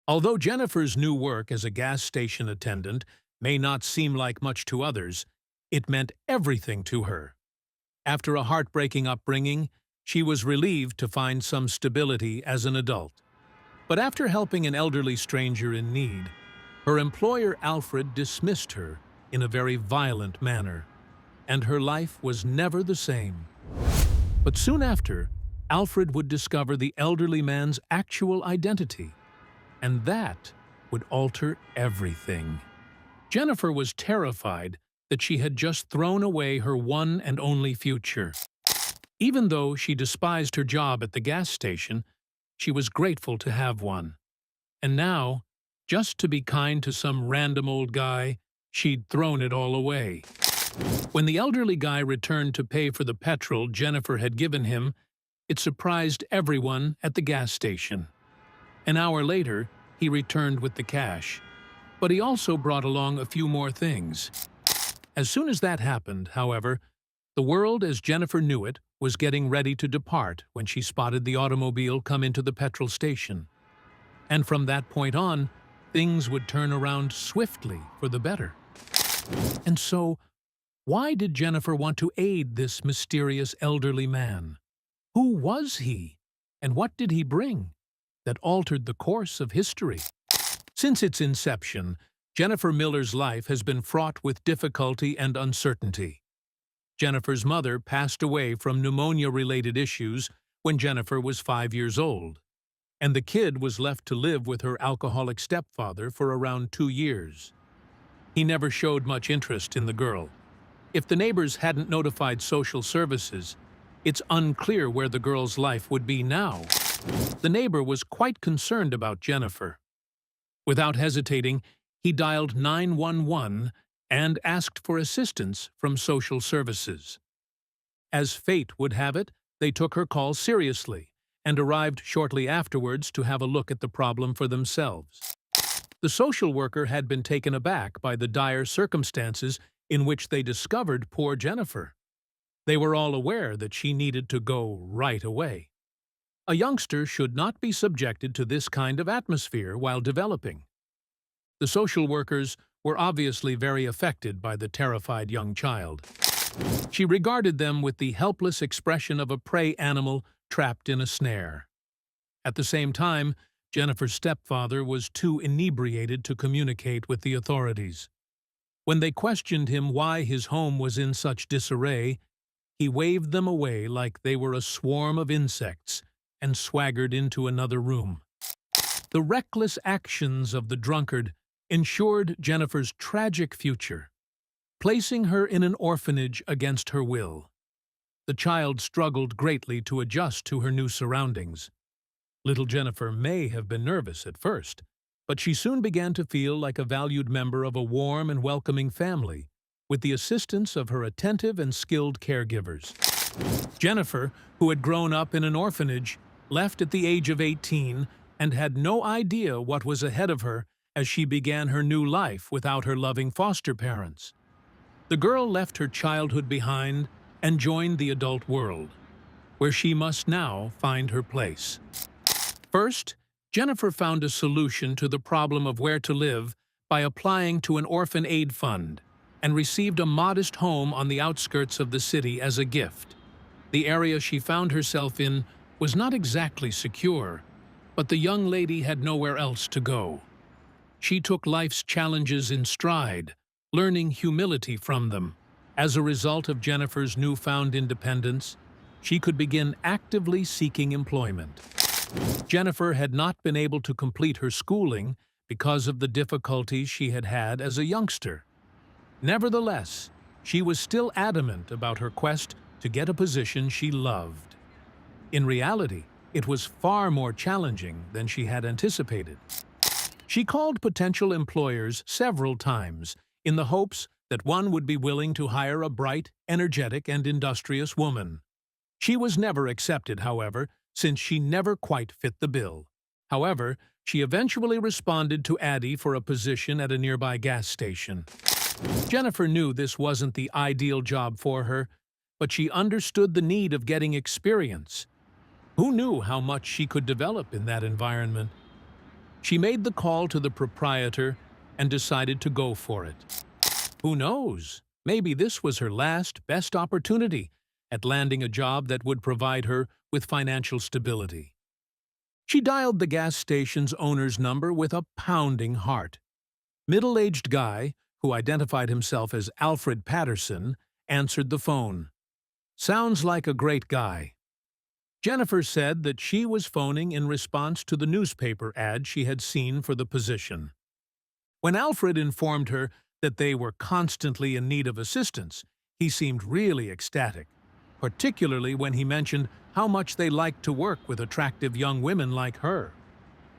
Although Jennifer's new work as a gas station attendant may not seem like much to others, it meant everything to her. After a heartbreaking upbringing, she was relieved to find some stability as an adult. But after helping an elderly stranger in need, her employer Alfred dismissed her in a very violent manner, and her life was never the same. But soon after, Alfred would discover the elderly man's actual identity, and that would alter everything. Jennifer was terrified that she had just thrown away her one and only future. Even though she despised her job at the gas station, she was grateful to have one. And now, just to be kind to some random old guy, she'd thrown it all away. When the elderly guy returned to pay for the petrol Jennifer had given him, it surprised everyone at the gas station. An hour later, he returned with the cash. But he also brought along a few more things. As soon as that happened, however, the world as Jennifer knew it was getting ready to depart when she spotted the automobile come into the petrol station. And from that point on, things would turn around swiftly for the better. And so, why did Jennifer want to aid this mysterious elderly man? Who was he, and what did he bring that altered the course of history? Since its inception, Jennifer Miller's life has been fraught with difficulty and uncertainty. Jennifer's mother passed away from pneumonia-related issues when Jennifer was 5 years old, and the kid was left to live with her alcoholic stepfather for around 2 years. He never showed much interest in the girl. If the neighbors hadn't notified social services, it's unclear where the girl's life would be now. The neighbor was quite concerned about Jennifer. Without hesitating, he dialed 911 and asked for assistance from social services. As fate would have it, they took her call seriously and arrived shortly afterwards to have a look at the problem for themselves. The social worker had been taken aback by the dire circumstances in which they discovered poor Jennifer. They were all aware that she needed to go right away. A youngster should not be subjected to this kind of atmosphere while developing. The social workers were obviously very affected by the terrified young child. She regarded them with the helpless expression of a prey animal trapped in a snare. At the same time, Jennifer's stepfather was too inebriated to communicate with the authorities. When they questioned him why his home was in such disarray, he waved them away like they were a swarm of insects and swaggered into another room. The reckless actions of the drunkard ensured Jennifer's tragic future, placing her in an orphanage against her will. The child struggled greatly to adjust to her new surroundings. Little Jennifer may have been nervous at first, but she soon began to feel like a valued member of a warm and welcoming family, with the assistance of her attentive and skilled caregivers. Jennifer, who had grown up in an orphanage, left at the age of 18 and had no idea what was ahead of her as she began her new life without her loving foster parents. The girl left her childhood behind and joined the adult world, where she must now find her place. First, Jennifer found a solution to the problem of where to live by applying to an orphan aid fund and received a modest home on the outskirts of the city as a gift. The area she found herself in was not exactly secure, but the young lady had nowhere else to go. She took life's challenges in stride, learning humility from them. As a result of Jennifer's newfound independence, she could begin actively seeking employment. Jennifer had not been able to complete her schooling because of the difficulties she had had as a youngster. Nevertheless, she was still adamant about her quest to get a position she loved. In reality, it was far more challenging than she had anticipated. She called potential employers several times in the hopes that one would be willing to hire a bright, energetic, and industrious woman. She was never accepted, however, since she never quite fit the bill. However, she eventually responded to Addie for a position at a nearby gas station. Jennifer knew this wasn't the ideal job for her, but she understood the need of getting experience. Who knew how much she could develop in that environment? She made the call to the proprietor and decided to go for it. Who knows? Maybe this was her last, best opportunity at landing a job that would provide her with financial stability. She dialed the gas station's owner's number with a pounding heart. Middle-aged guy, who identified himself as Alfred Patterson, answered the phone. "Sounds like a great guy." Jennifer said that she was phoning in response to the newspaper ad she had seen for the position. When Alfred informed her that they were constantly in need of assistance, he seemed really ecstatic, particularly when he mentioned how much they liked to work with attractive young women like her.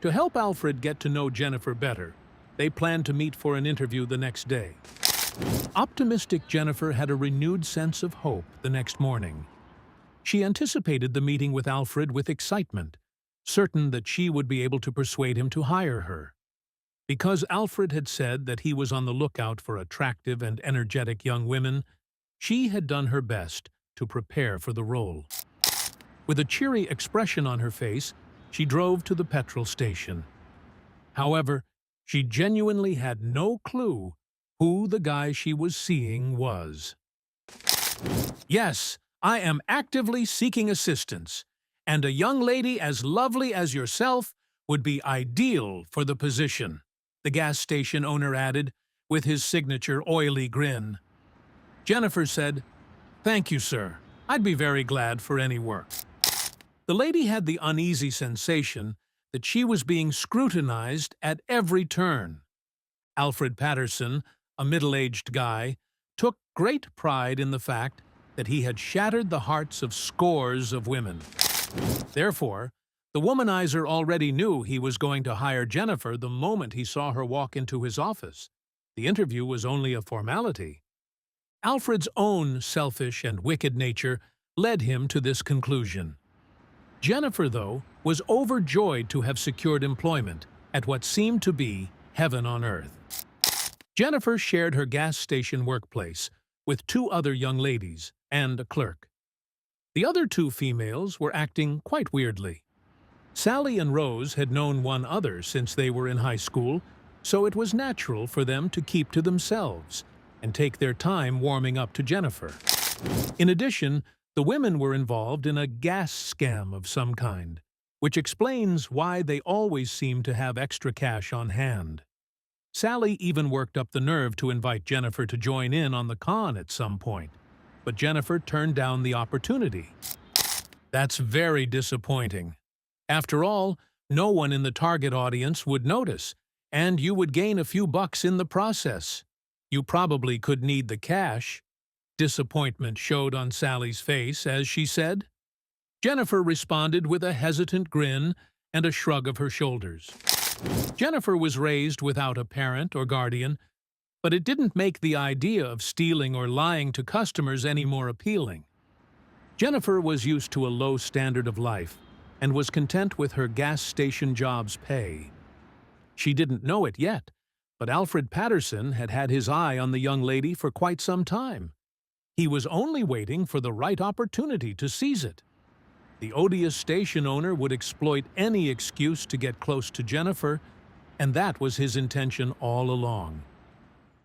To help Alfred get to know Jennifer better, they planned to meet for an interview the next day. Optimistic Jennifer had a renewed sense of hope the next morning. She anticipated the meeting with Alfred with excitement, certain that she would be able to persuade him to hire her. Because Alfred had said that he was on the lookout for attractive and energetic young women, she had done her best to prepare for the role. With a cheery expression on her face, she drove to the petrol station. However, she genuinely had no clue who the guy she was seeing was. "Yes, I am actively seeking assistance, and a young lady as lovely as yourself would be ideal for the position," the gas station owner added, with his signature oily grin. Jennifer said, "Thank you, sir. I'd be very glad for any work." The lady had the uneasy sensation that she was being scrutinized at every turn. Alfred Patterson, a middle-aged guy, took great pride in the fact that he had shattered the hearts of scores of women. Therefore, the womanizer already knew he was going to hire Jennifer the moment he saw her walk into his office. The interview was only a formality. Alfred's own selfish and wicked nature led him to this conclusion. Jennifer, though, was overjoyed to have secured employment at what seemed to be heaven on earth. Jennifer shared her gas station workplace with two other young ladies and a clerk. The other two females were acting quite weirdly. Sally and Rose had known one another since they were in high school, so it was natural for them to keep to themselves and take their time warming up to Jennifer. In addition, the women were involved in a gas scam of some kind, which explains why they always seemed to have extra cash on hand. Sally even worked up the nerve to invite Jennifer to join in on the con at some point, but Jennifer turned down the opportunity. That's very disappointing. After all, no one in the target audience would notice, and you would gain a few bucks in the process. You probably could need the cash. Disappointment showed on Sally's face as she said. Jennifer responded with a hesitant grin and a shrug of her shoulders. Jennifer was raised without a parent or guardian, but it didn't make the idea of stealing or lying to customers any more appealing. Jennifer was used to a low standard of life and was content with her gas station job's pay. She didn't know it yet, but Alfred Patterson had had his eye on the young lady for quite some time. He was only waiting for the right opportunity to seize it. The odious station owner would exploit any excuse to get close to Jennifer, and that was his intention all along.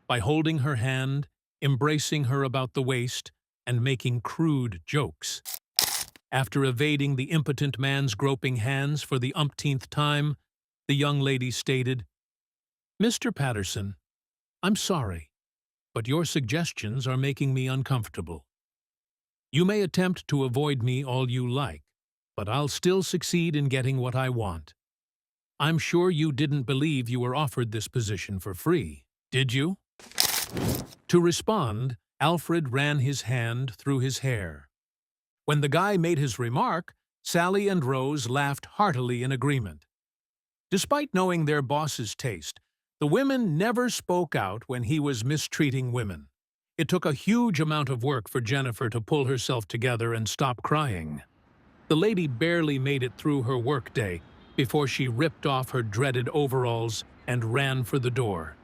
By holding her hand, embracing her about the waist, and making crude jokes. After evading the impotent man's groping hands for the umpteenth time, the young lady stated, "Mr. Patterson, I'm sorry, but your suggestions are making me uncomfortable. You may attempt to avoid me all you like, but I'll still succeed in getting what I want. I'm sure you didn't believe you were offered this position for free, did you?" To respond, Alfred ran his hand through his hair. When the guy made his remark, Sally and Rose laughed heartily in agreement. Despite knowing their boss's taste, the women never spoke out when he was mistreating women. It took a huge amount of work for Jennifer to pull herself together and stop crying. The lady barely made it through her workday before she ripped off her dreaded overalls and ran for the door.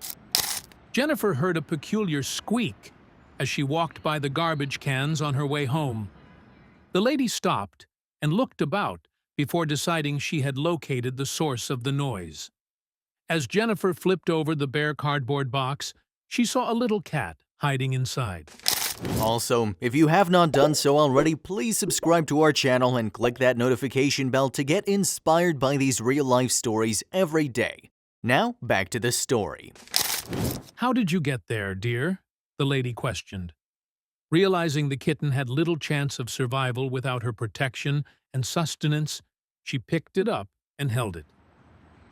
Jennifer heard a peculiar squeak as she walked by the garbage cans on her way home. The lady stopped and looked about before deciding she had located the source of the noise. As Jennifer flipped over the bare cardboard box, she saw a little cat hiding inside. Also, if you have not done so already, please subscribe to our channel and click that notification bell to get inspired by these real-life stories every day. Now, back to the story. "How did you get there, dear?" the lady questioned. Realizing the kitten had little chance of survival without her protection and sustenance, she picked it up and held it.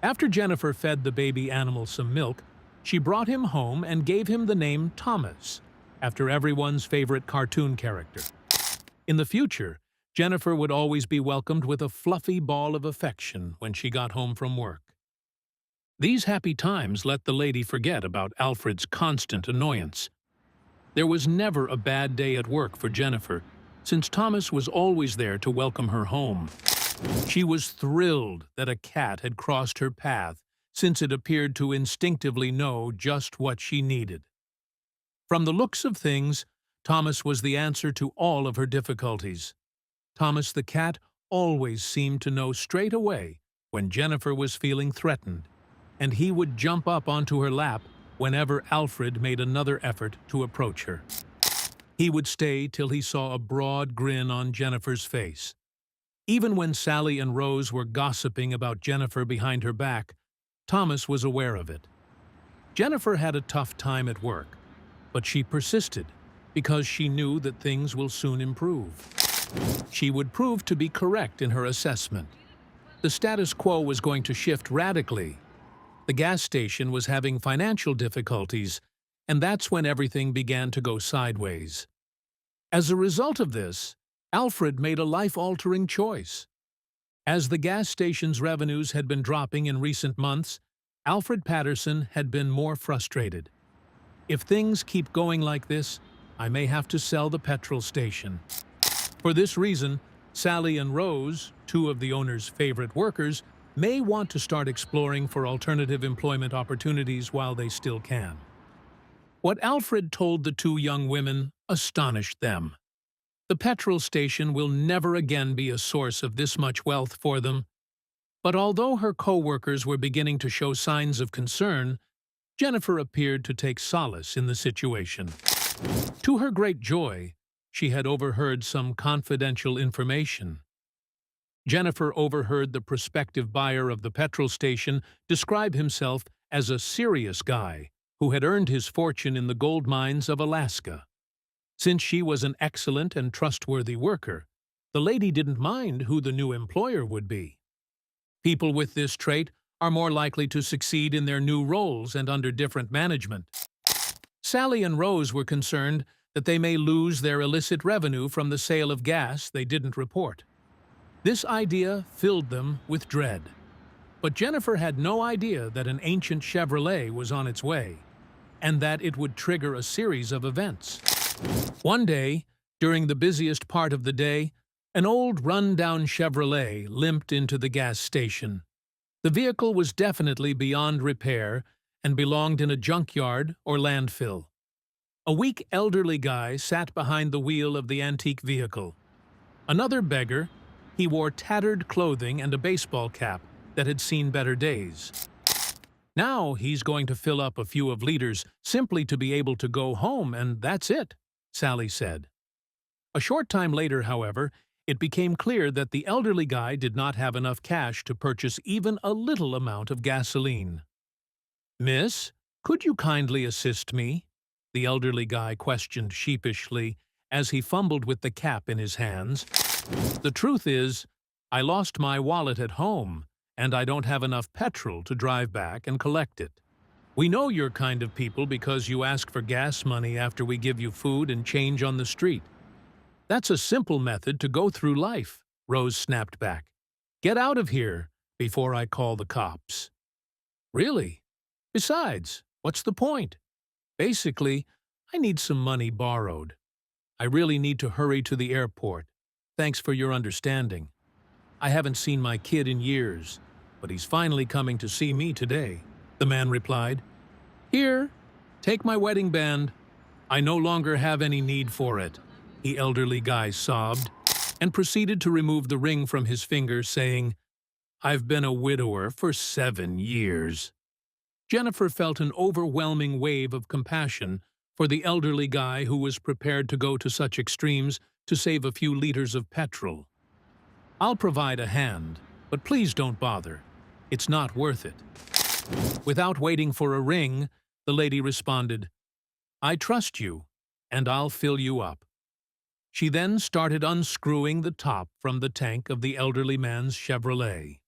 After Jennifer fed the baby animal some milk, she brought him home and gave him the name Thomas, after everyone's favorite cartoon character. In the future, Jennifer would always be welcomed with a fluffy ball of affection when she got home from work. These happy times let the lady forget about Alfred's constant annoyance. There was never a bad day at work for Jennifer, since Thomas was always there to welcome her home. She was thrilled that a cat had crossed her path, since it appeared to instinctively know just what she needed. From the looks of things, Thomas was the answer to all of her difficulties. Thomas the cat always seemed to know straight away when Jennifer was feeling threatened, and he would jump up onto her lap whenever Alfred made another effort to approach her. He would stay till he saw a broad grin on Jennifer's face. Even when Sally and Rose were gossiping about Jennifer behind her back, Thomas was aware of it. Jennifer had a tough time at work, but she persisted because she knew that things will soon improve. She would prove to be correct in her assessment. The status quo was going to shift radically. The gas station was having financial difficulties, and that's when everything began to go sideways. As a result of this, Alfred made a life-altering choice. As the gas station's revenues had been dropping in recent months, Alfred Patterson had been more frustrated. "If things keep going like this, I may have to sell the petrol station." For this reason, Sally and Rose, two of the owner's favorite workers, may want to start exploring for alternative employment opportunities while they still can. What Alfred told the two young women astonished them. The petrol station will never again be a source of this much wealth for them. But although her co-workers were beginning to show signs of concern, Jennifer appeared to take solace in the situation. To her great joy, she had overheard some confidential information. Jennifer overheard the prospective buyer of the petrol station describe himself as a serious guy who had earned his fortune in the gold mines of Alaska. Since she was an excellent and trustworthy worker, the lady didn't mind who the new employer would be. People with this trait are more likely to succeed in their new roles and under different management. Sally and Rose were concerned that they may lose their illicit revenue from the sale of gas they didn't report. This idea filled them with dread. But Jennifer had no idea that an ancient Chevrolet was on its way, and that it would trigger a series of events. One day, during the busiest part of the day, an old run-down Chevrolet limped into the gas station. The vehicle was definitely beyond repair and belonged in a junkyard or landfill. A weak elderly guy sat behind the wheel of the antique vehicle. Another beggar, he wore tattered clothing and a baseball cap that had seen better days. Now he's going to fill up a few of liters simply to be able to go home, and that's it, Sally said. A short time later, however, it became clear that the elderly guy did not have enough cash to purchase even a little amount of gasoline. "Miss, could you kindly assist me?" the elderly guy questioned sheepishly as he fumbled with the cap in his hands. "The truth is, I lost my wallet at home, and I don't have enough petrol to drive back and collect it. We know you're kind of people because you ask for gas money after we give you food and change on the street. That's a simple method to go through life," Rose snapped back. "Get out of here before I call the cops." "Really? Besides, what's the point? Basically, I need some money borrowed. I really need to hurry to the airport. Thanks for your understanding. I haven't seen my kid in years, but he's finally coming to see me today," the man replied. "Here, take my wedding band. I no longer have any need for it," the elderly guy sobbed, and proceeded to remove the ring from his finger, saying, "I've been a widower for 7 years. Jennifer felt an overwhelming wave of compassion for the elderly guy who was prepared to go to such extremes to save a few liters of petrol. "I'll provide a hand, but please don't bother. It's not worth it." Without waiting for a ring, the lady responded, "I trust you, and I'll fill you up." She then started unscrewing the top from the tank of the elderly man's Chevrolet.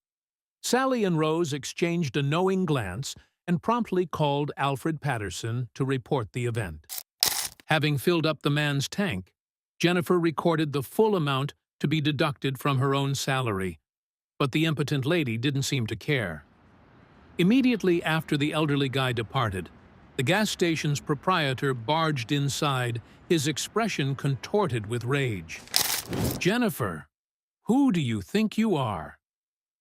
Sally and Rose exchanged a knowing glance and promptly called Alfred Patterson to report the event. Having filled up the man's tank, Jennifer recorded the full amount to be deducted from her own salary, but the impotent lady didn't seem to care. Immediately after the elderly guy departed, the gas station's proprietor barged inside, his expression contorted with rage. "Jennifer, who do you think you are?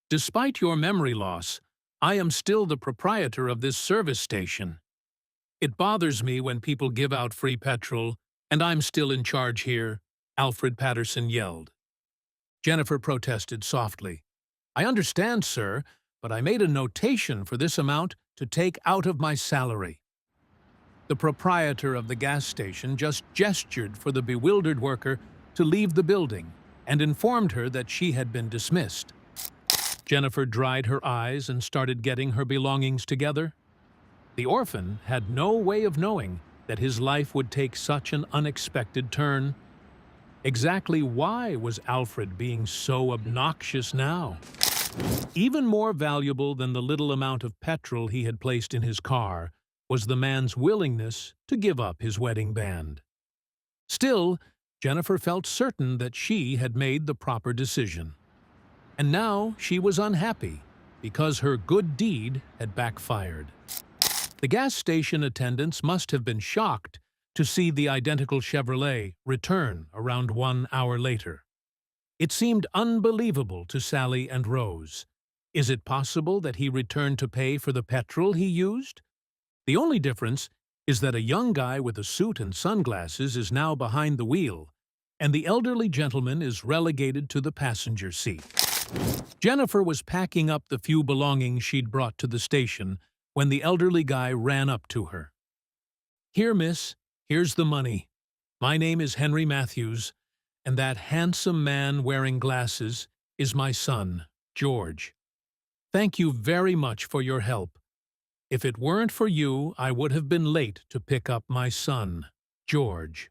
Despite your memory loss, I am still the proprietor of this service station. It bothers me when people give out free petrol, and I'm still in charge here," Alfred Patterson yelled. Jennifer protested softly. "I understand, sir, but I made a notation for this amount to take out of my salary." The proprietor of the gas station just gestured for the bewildered worker to leave the building and informed her that she had been dismissed. Jennifer dried her eyes and started getting her belongings together. The orphan had no way of knowing that his life would take such an unexpected turn. Exactly why was Alfred being so obnoxious now? Even more valuable than the little amount of petrol he had placed in his car was the man's willingness to give up his wedding band. Still, Jennifer felt certain that she had made the proper decision. And now she was unhappy because her good deed had backfired. The gas station attendants must have been shocked to see the identical Chevrolet return around 1 hour later. It seemed unbelievable to Sally and Rose. Is it possible that he returned to pay for the petrol he used? The only difference is that a young guy with a suit and sunglasses is now behind the wheel, and the elderly gentleman is relegated to the passenger seat. Jennifer was packing up the few belongings she'd brought to the station when the elderly guy ran up to her. "Here, miss, here's the money. My name is Henry Matthews, and that handsome man wearing glasses is my son, George. Thank you very much for your help. If it weren't for you, I would have been late to pick up my son, George.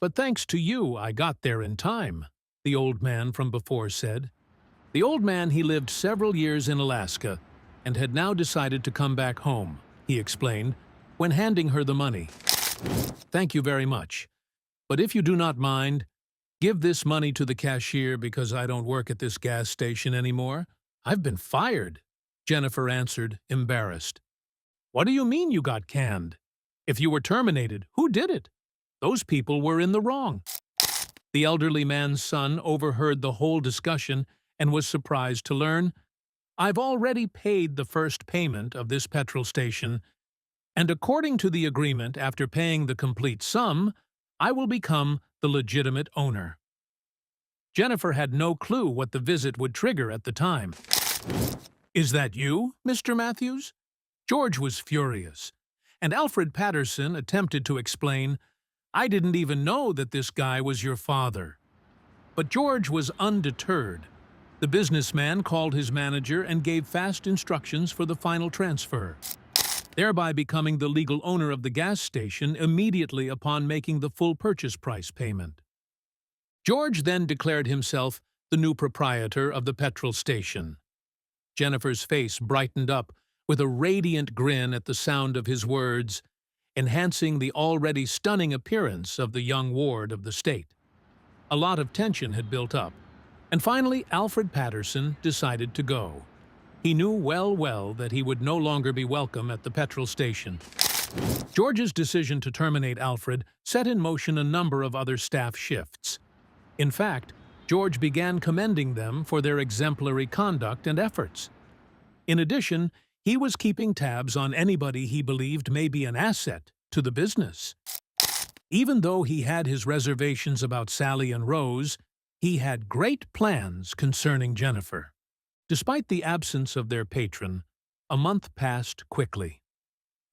But thanks to you, I got there in time," the old man from before said. The old man, he lived several years in Alaska and had now decided to come back home, he explained, when handing her the money. "Thank you very much. But if you do not mind, give this money to the cashier because I don't work at this gas station anymore. I've been fired," Jennifer answered, embarrassed. "What do you mean you got canned? If you were terminated, who did it? Those people were in the wrong." The elderly man's son overheard the whole discussion and was surprised to learn, "I've already paid the first payment of this petrol station, and according to the agreement, after paying the complete sum, I will become the legitimate owner." Jennifer had no clue what the visit would trigger at the time. "Is that you, Mr. Matthews?" George was furious, and Alfred Patterson attempted to explain, "I didn't even know that this guy was your father." But George was undeterred. The businessman called his manager and gave fast instructions for the final transfer, thereby becoming the legal owner of the gas station immediately upon making the full purchase price payment. George then declared himself the new proprietor of the petrol station. Jennifer's face brightened up with a radiant grin at the sound of his words, enhancing the already stunning appearance of the young ward of the state. A lot of tension had built up, and finally Alfred Patterson decided to go. He knew well that he would no longer be welcome at the petrol station. George's decision to terminate Alfred set in motion a number of other staff shifts. In fact, George began commending them for their exemplary conduct and efforts. In addition, he was keeping tabs on anybody he believed may be an asset to the business. Even though he had his reservations about Sally and Rose, he had great plans concerning Jennifer. Despite the absence of their patron, a month passed quickly.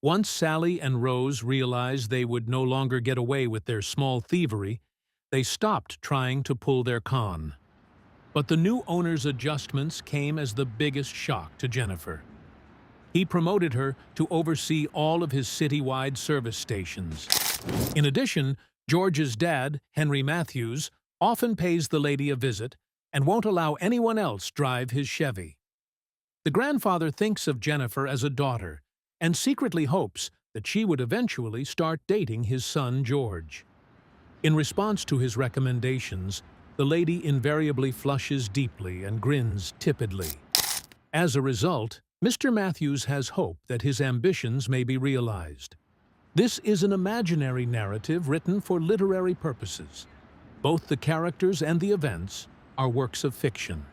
Once Sally and Rose realized they would no longer get away with their small thievery, they stopped trying to pull their con. But the new owner's adjustments came as the biggest shock to Jennifer. He promoted her to oversee all of his citywide service stations. In addition, George's dad, Henry Matthews, often pays the lady a visit and won't allow anyone else drive his Chevy. The grandfather thinks of Jennifer as a daughter and secretly hopes that she would eventually start dating his son George. In response to his recommendations, the lady invariably flushes deeply and grins tepidly. As a result, Mr. Matthews has hope that his ambitions may be realized. This is an imaginary narrative written for literary purposes. Both the characters and the events are works of fiction.